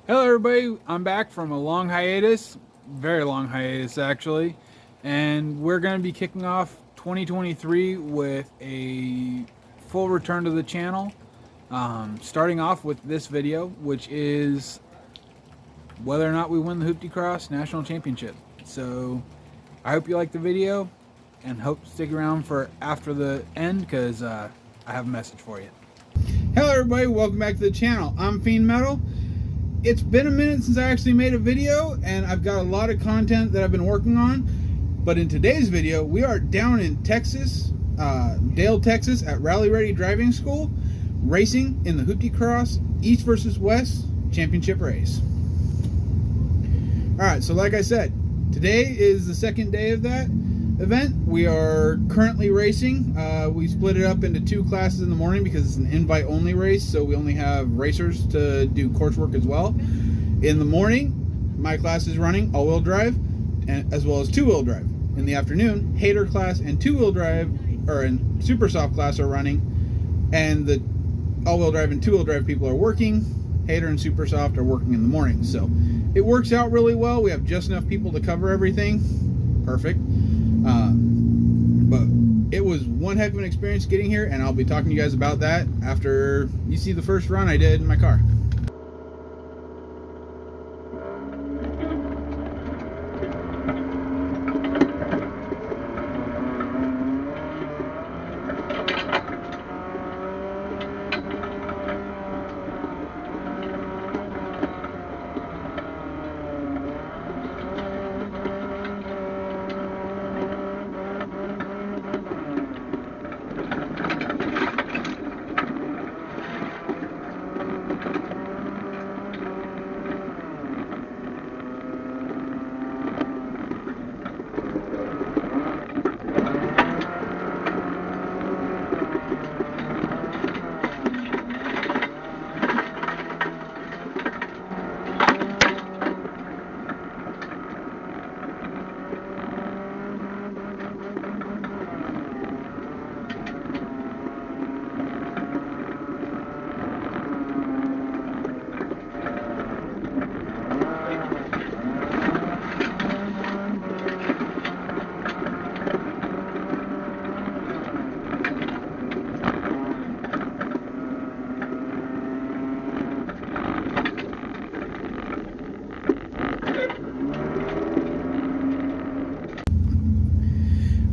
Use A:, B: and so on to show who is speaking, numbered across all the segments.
A: Hello everybody, I'm back from a long hiatus, very long hiatus actually, and we're going to be kicking off 2023 with a full return to the channel, starting off with this video, which is whether or not we win the Hoopty Cross National Championship. So I hope you like the video and hope to stick around for after the end because I have a message for you. Hello everybody, welcome back to the channel. I'm Fiend Metal. It's been a minute since I actually made a video, and I've got a lot of content that I've been working on. But in today's video, we are down in Texas, Dale, Texas, at Rally Ready Driving School, racing in the Hoopty Cross East versus West Championship race. Alright, so like I said, today is the second day of that event. We are currently racing. We split it up into two classes in the morning because it's an invite-only race, so we only have racers to do coursework as well. In the morning, my class is running all-wheel drive, and as well as two-wheel drive. In the afternoon, hater class and two-wheel drive, or in super soft class, are running, and the all-wheel drive and two-wheel drive people are working. Hater and super soft are working in the morning, so it works out really well. We have just enough people to cover everything. Perfect. But it was one heck of an experience getting here, and I'll be talking to you guys about that after you see the first run I did in my car.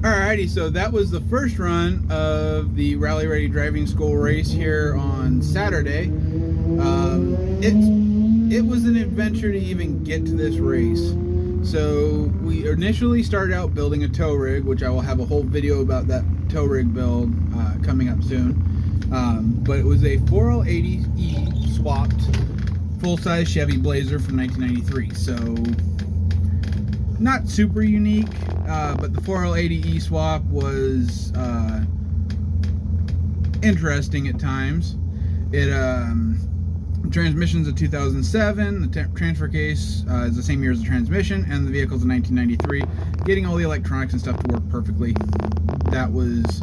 A: Alrighty, so that was the first run of the Rally Ready Driving School race here on Saturday. It was an adventure to even get to this race. So we initially started out building a tow rig, which I will have a whole video about that tow rig build coming up soon. But it was a 4L80E swapped full-size Chevy Blazer from 1993. So not super unique, but the 4L80E swap was interesting at times. Transmission's a 2007, the transfer case is the same year as the transmission, and the vehicle's a 1993. Getting all the electronics and stuff to work perfectly, that was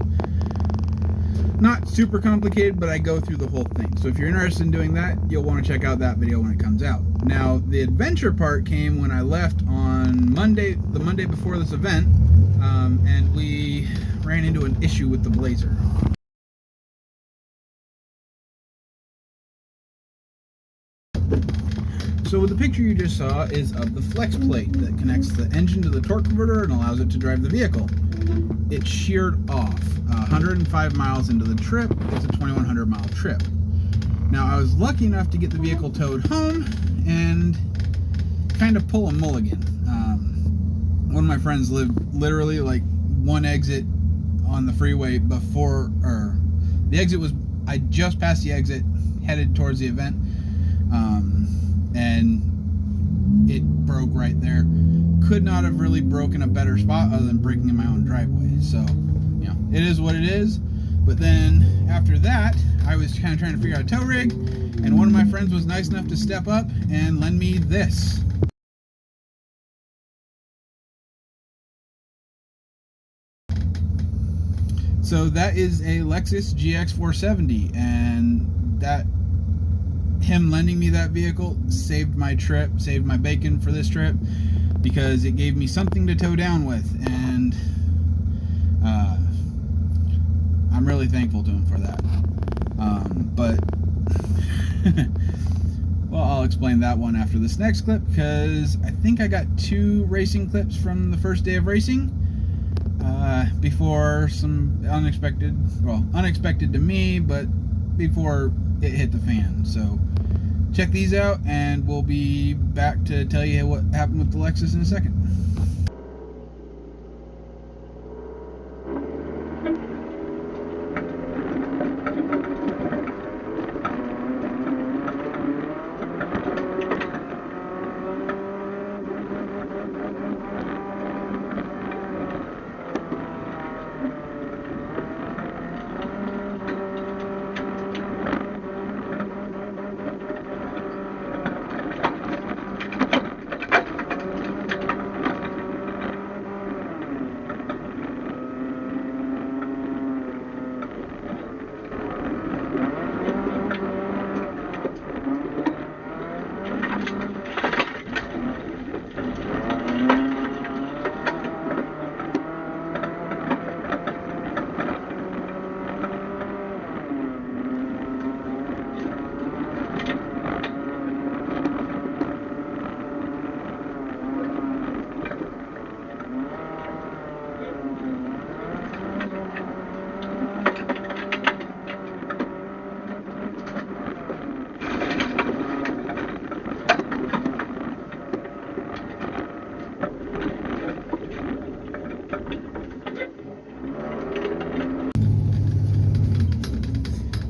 A: not super complicated, but I go through the whole thing. So if you're interested in doing that, you'll want to check out that video when it comes out. Now, the adventure part came when I left on Monday, the Monday before this event, and we ran into an issue with the Blazer. So the picture you just saw is of the flex plate that connects the engine to the torque converter and allows it to drive the vehicle. It sheared off 105 miles into the trip. It's a 2,100 mile trip. Now I was lucky enough to get the vehicle towed home and kind of pull a mulligan. One of my friends lived literally like one exit on the freeway before, or the exit was, I just passed the exit headed towards the event, and it broke right there. Could not have really broken a better spot other than breaking in my own driveway. So, you know, it is what it is. But then after that, I was kind of trying to figure out a tow rig, and one of my friends was nice enough to step up and lend me this. So that is a Lexus GX 470, and that him lending me that vehicle saved my trip, saved my bacon for this trip, because it gave me something to tow down with, and I'm really thankful to him for that. But well, I'll explain that one after this next clip, because I think I got 2 racing clips from the first day of racing before some unexpected to me, but before it hit the fan. So check these out, and we'll be back to tell you what happened with the Lexus in a second.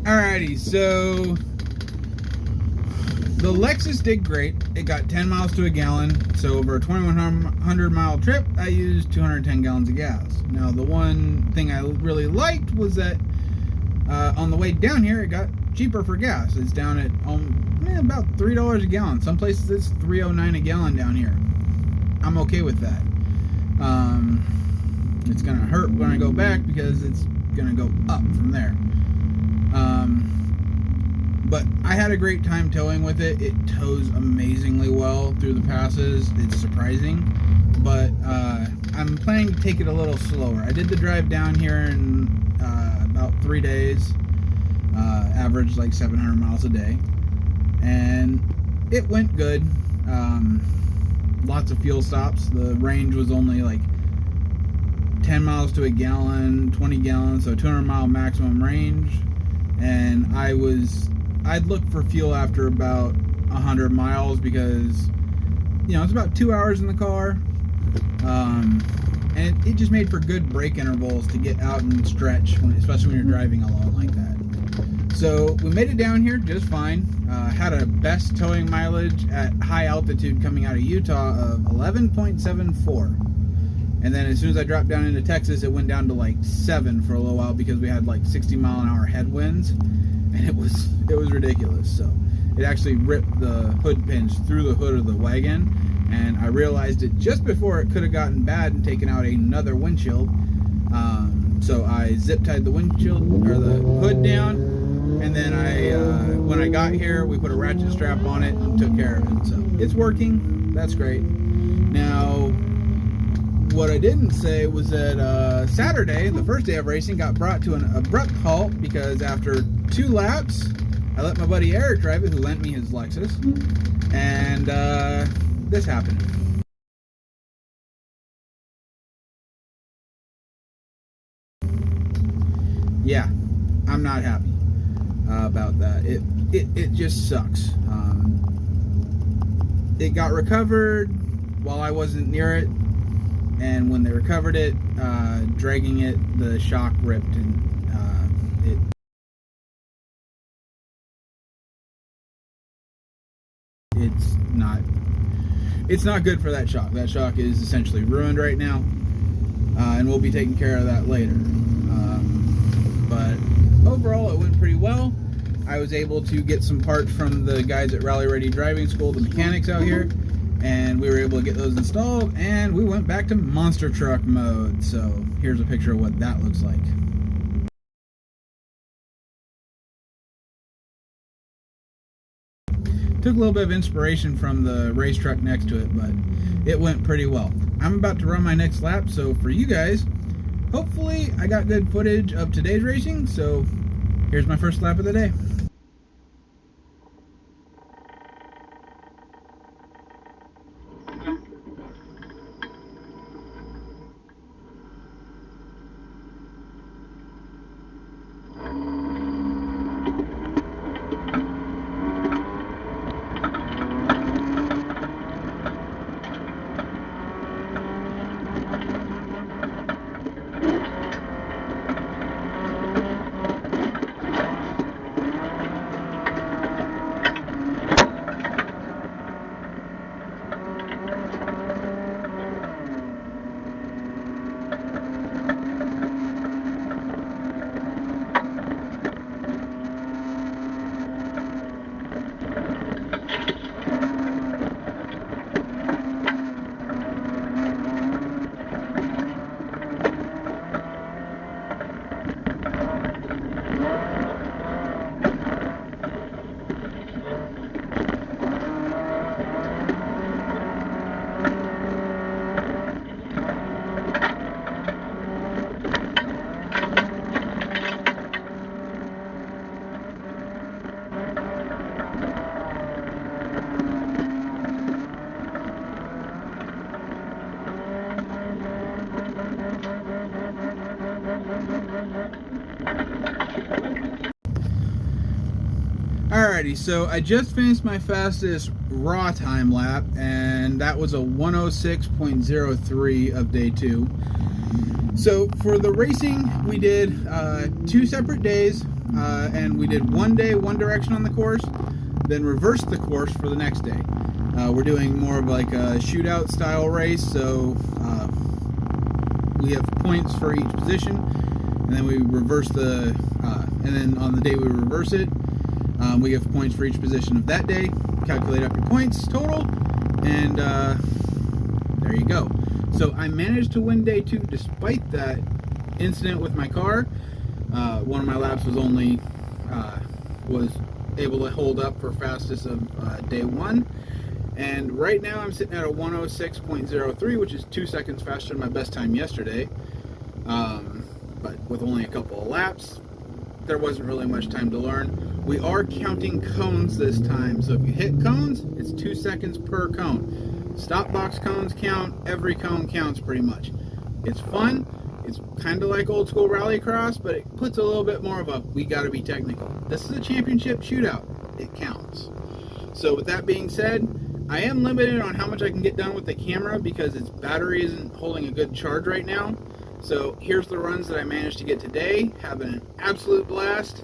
A: Alrighty, so the Lexus did great. It got 10 miles to a gallon, so over a 2,100 mile trip, I used 210 gallons of gas. Now, the one thing I really liked was that on the way down here, it got cheaper for gas. It's down at about $3 a gallon. Some places it's $3.09 a gallon down here. I'm okay with that. It's gonna hurt when I go back because it's gonna go up from there. But I had a great time towing with it. It tows amazingly well through the passes. It's surprising, but I'm planning to take it a little slower. I did the drive down here in about 3 days, averaged like 700 miles a day, and it went good. Lots of fuel stops. The range was only like 10 miles to a gallon, 20 gallons, so 200 mile maximum range. And I'd look for fuel after about 100 miles because, you know, it's about 2 hours in the car. And it just made for good brake intervals to get out and stretch, especially when you're driving alone like that. So we made it down here just fine. Had a best towing mileage at high altitude coming out of Utah of 11.74. And then as soon as I dropped down into Texas, it went down to like 7 for a little while because we had like 60-mile-an-hour headwinds, and it was ridiculous. So it actually ripped the hood pins through the hood of the wagon, and I realized it just before it could have gotten bad and taken out another windshield. So I zip tied the windshield or the hood down, and then when I got here, we put a ratchet strap on it and took care of it. So it's working. That's great. Now, what I didn't say was that Saturday, the first day of racing, got brought to an abrupt halt because after 2 laps, I let my buddy Eric drive it, who lent me his Lexus, and this happened. Yeah, I'm not happy about that. It just sucks. It got recovered while I wasn't near it. And when they recovered it, dragging it, the shock ripped, and it's not good for that shock. That shock is essentially ruined right now, and we'll be taking care of that later. But overall, it went pretty well. I was able to get some parts from the guys at Rally Ready Driving School, the mechanics out here, and we were able to get those installed, and we went back to monster truck mode. So here's a picture of what that looks like. Took a little bit of inspiration from the race truck next to it, but it went pretty well. I'm about to run my next lap, so for you guys, hopefully I got good footage of today's racing, so here's my first lap of the day. Alrighty, so I just finished my fastest raw time lap, and that was a 106.03 of day 2. So for the racing, we did 2 separate days, and we did one day, one direction on the course, then reversed the course for the next day. We're doing more of like a shootout style race, so we have points for each position, and then we reverse the, and then on the day we reverse it, we have points for each position of that day. Calculate up your points total, and there you go. So I managed to win day 2 despite that incident with my car. One of my laps was only was able to hold up for fastest of day 1, and right now I'm sitting at a 106.03, which is 2 seconds faster than my best time yesterday. But with only a couple of laps, there wasn't really much time to learn. We are counting cones this time, so if you hit cones, it's 2 seconds per cone. Stop box cones count, every cone counts pretty much. It's fun, it's kind of like old school rallycross, but it puts a little bit more of a, we gotta be technical. This is a championship shootout, it counts. So with that being said, I am limited on how much I can get done with the camera because its battery isn't holding a good charge right now. So here's the runs that I managed to get today, having an absolute blast.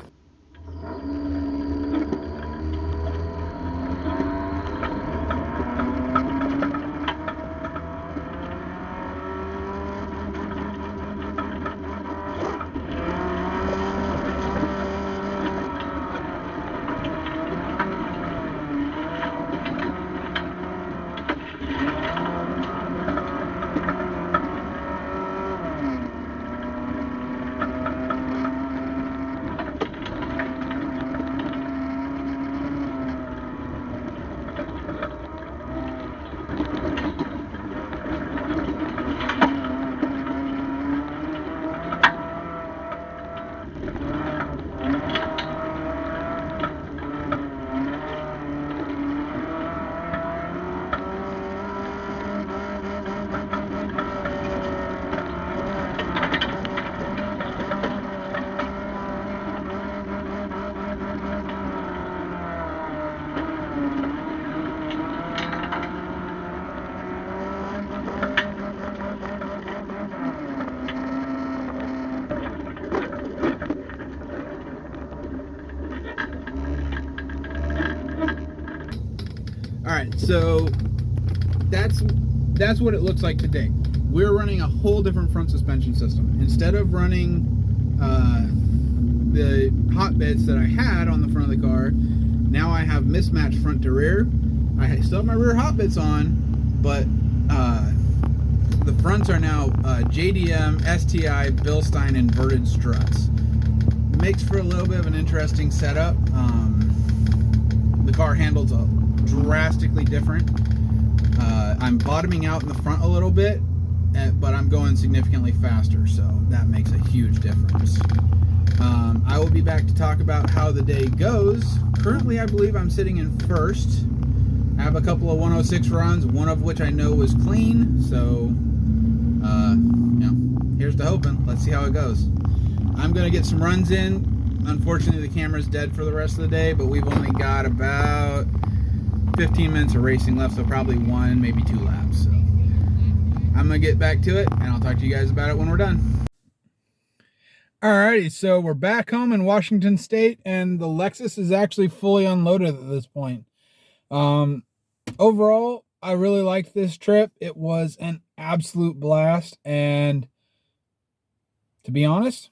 A: Alright, so that's what it looks like today. We're running a whole different front suspension system. Instead of running the hot bits that I had on the front of the car, now I have mismatched front to rear. I still have my rear hot bits on, but the fronts are now JDM, STI, Bilstein inverted struts. Makes for a little bit of an interesting setup. The car handles a
B: drastically different. I'm bottoming out in the front a little bit, but I'm going significantly faster, so that makes a huge difference. I will be back to talk about how the day goes. Currently, I believe I'm sitting in first. I have a couple of 106 runs, one of which I know was clean, so here's to hoping. Let's see how it goes. I'm going to get some runs in. Unfortunately, the camera's dead for the rest of the day, but we've only got about 15 minutes of racing left, so probably 1, maybe 2 laps. So I'm going to get back to it, and I'll talk to you guys about it when we're done. Alrighty, so we're back home in Washington State, and the Lexus is actually fully unloaded at this point. Overall, I really liked this trip. It was an absolute blast, and to be honest,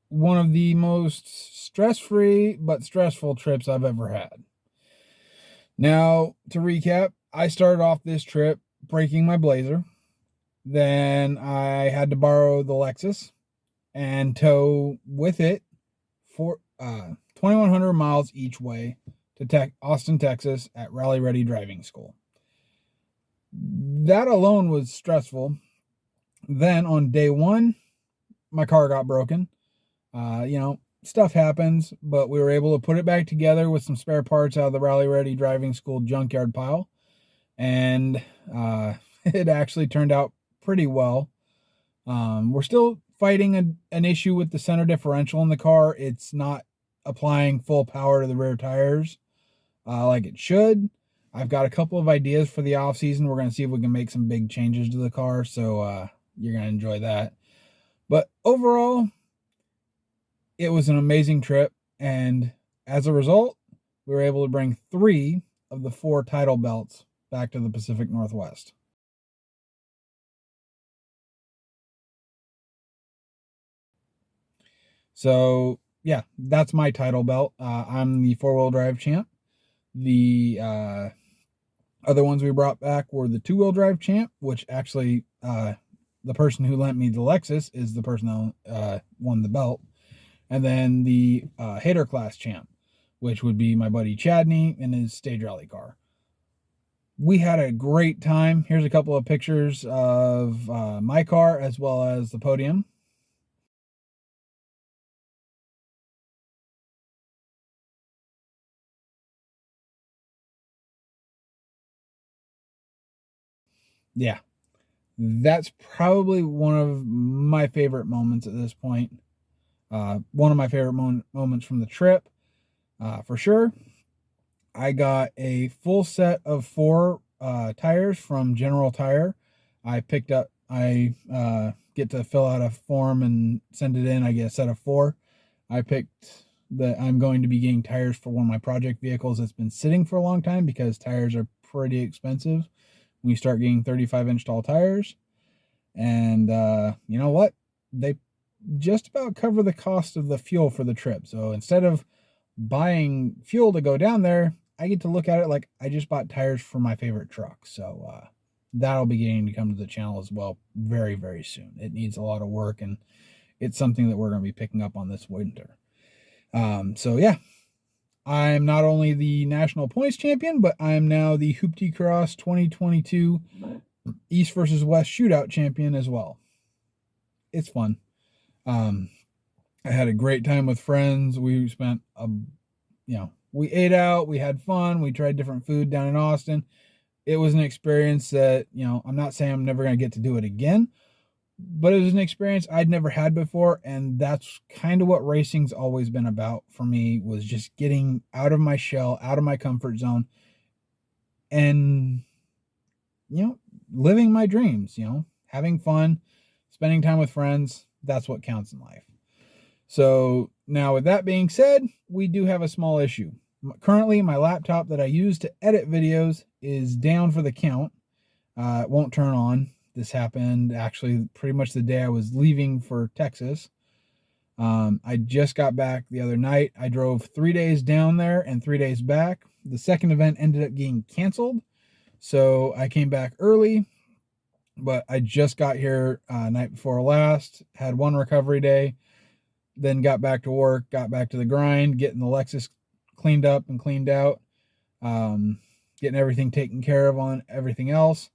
B: one of the most stress-free but stressful trips I've ever had. Now, to recap, I started off this trip breaking my Blazer. Then I had to borrow the Lexus and tow with it for 2,100 miles each way to Austin, Texas at Rally Ready Driving School. That alone was stressful. Then on day 1, my car got broken. Stuff happens, but we were able to put it back together with some spare parts out of the Rally Ready Driving School junkyard pile. And it actually turned out pretty well. We're still fighting an issue with the center differential in the car. It's not applying full power to the rear tires like it should. I've got a couple of ideas for the off season. We're going to see if we can make some big changes to the car, so you're going to enjoy that. But overall, it was an amazing trip, and as a result, we were able to bring 3 of the 4 title belts back to the Pacific Northwest. So, yeah, that's my title belt. I'm the 4-wheel drive champ. The other ones we brought back were the 2-wheel drive champ, which actually the person who lent me the Lexus is the person that won the belt. And then the Hater class champ, which would be my buddy Chadney in his stage rally car. We had a great time. Here's a couple of pictures of my car as well as the podium. Yeah, that's probably one of my favorite moments at this point. One of my favorite moments from the trip, for sure. I got a full set of 4 tires from General Tire. I get to fill out a form and send it in. I get a set of 4. I picked that I'm going to be getting tires for one of my project vehicles that's been sitting for a long time because tires are pretty expensive when you start getting 35-inch tall tires. And you know what? They just about cover the cost of the fuel for the trip. So instead of buying fuel to go down there, I get to look at it like I just bought tires for my favorite truck. So that'll be getting to come to the channel as well very, very soon. It needs a lot of work, and it's something that we're going to be picking up on this winter. So yeah, I'm not only the national points champion, but I'm now the Hoopty Cross 2022 East versus West Shootout champion as well. It's fun. I had a great time with friends. We spent we ate out, we had fun, we tried different food down in Austin. It was an experience that, I'm not saying I'm never going to get to do it again, but it was an experience I'd never had before, and that's kind of what racing's always been about for me, was just getting out of my shell, out of my comfort zone, and, living my dreams, having fun, spending time with friends. That's what counts in life. So now with that being said, we do have a small issue. Currently, my laptop that I use to edit videos is down for the count. It won't turn on. This happened actually pretty much the day I was leaving for Texas. I just got back the other night. I drove 3 days down there and 3 days back. The second event ended up getting canceled, so I came back early, but I just got here night before last, had one recovery day, then got back to work, got back to the grind, getting the Lexus cleaned up and cleaned out. getting everything taken care of on everything else.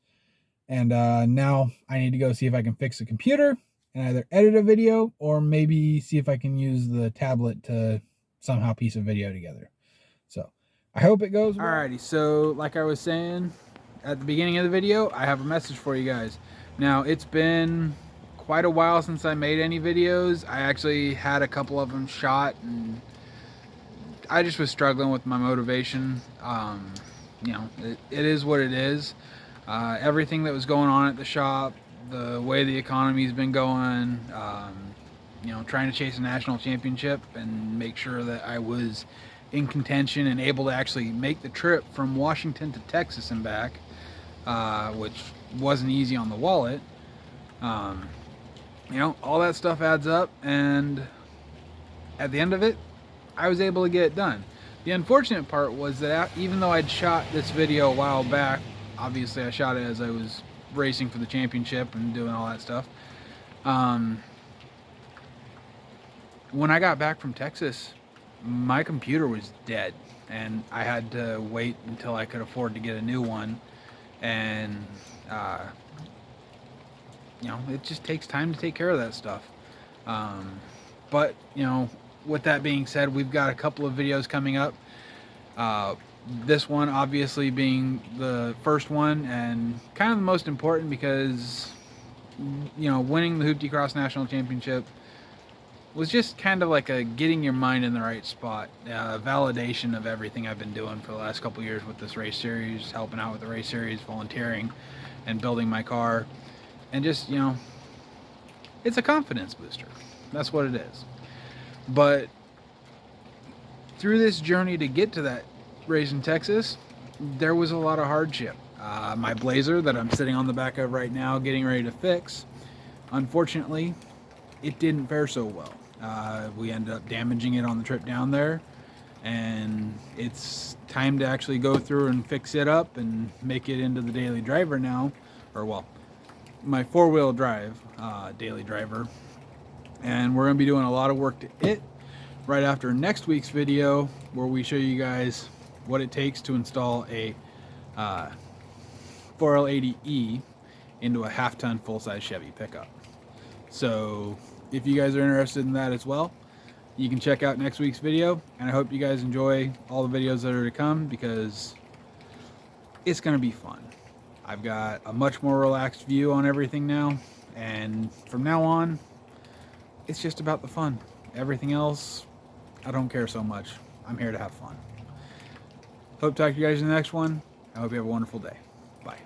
B: And now I need to go see if I can fix the computer and either edit a video or maybe see if I can use the tablet to somehow piece a video together. So I hope it goes well.
A: Alrighty, so like I was saying at the beginning of the video, I have a message for you guys. Now, it's been quite a while since I made any videos. I actually had a couple of them shot, and I just was struggling with my motivation. You know, it is what it is. Everything that was going on at the shop, the way the economy's been going, you know, trying to chase a national championship and make sure that I was in contention and able to actually make the trip from Washington to Texas and back, which wasn't easy on the wallet. You know, all that stuff adds up, and at the end of it, I was able to get it done. The unfortunate part was that even though I'd shot this video a while back, obviously I shot it as I was racing for the championship and doing all that stuff. When I got back from Texas, my computer was dead, and I had to wait until I could afford to get a new one. And you know, it just takes time to take care of that stuff. But you know, with that being said, we've got a couple of videos coming up. This one obviously being the first one and kind of the most important, because you know, winning the Hoopty Cross National Championship was just kind of like a getting your mind in the right spot, validation of everything I've been doing for the last couple years with this race series, helping out with the race series, volunteering, and building my car. And just, you know, it's a confidence booster. That's what it is. But through this journey to get to that race in Texas, there was a lot of hardship. My Blazer that I'm sitting on the back of right now getting ready to fix, unfortunately, it didn't fare so well. We ended up damaging it on the trip down there, and it's time to actually go through and fix it up and make it into the daily driver now, or well, my four-wheel drive daily driver. And we're going to be doing a lot of work to it right after next week's video, where we show you guys what it takes to install a 4L80E into a half-ton full-size Chevy pickup. So if you guys are interested in that as well, you can check out next week's video, and I hope you guys enjoy all the videos that are to come, because it's going to be fun. I've got a much more relaxed view on everything now, and from now on, it's just about the fun. Everything else, I don't care so much. I'm here to have fun. Hope to talk to you guys in the next one. I hope you have a wonderful day. Bye.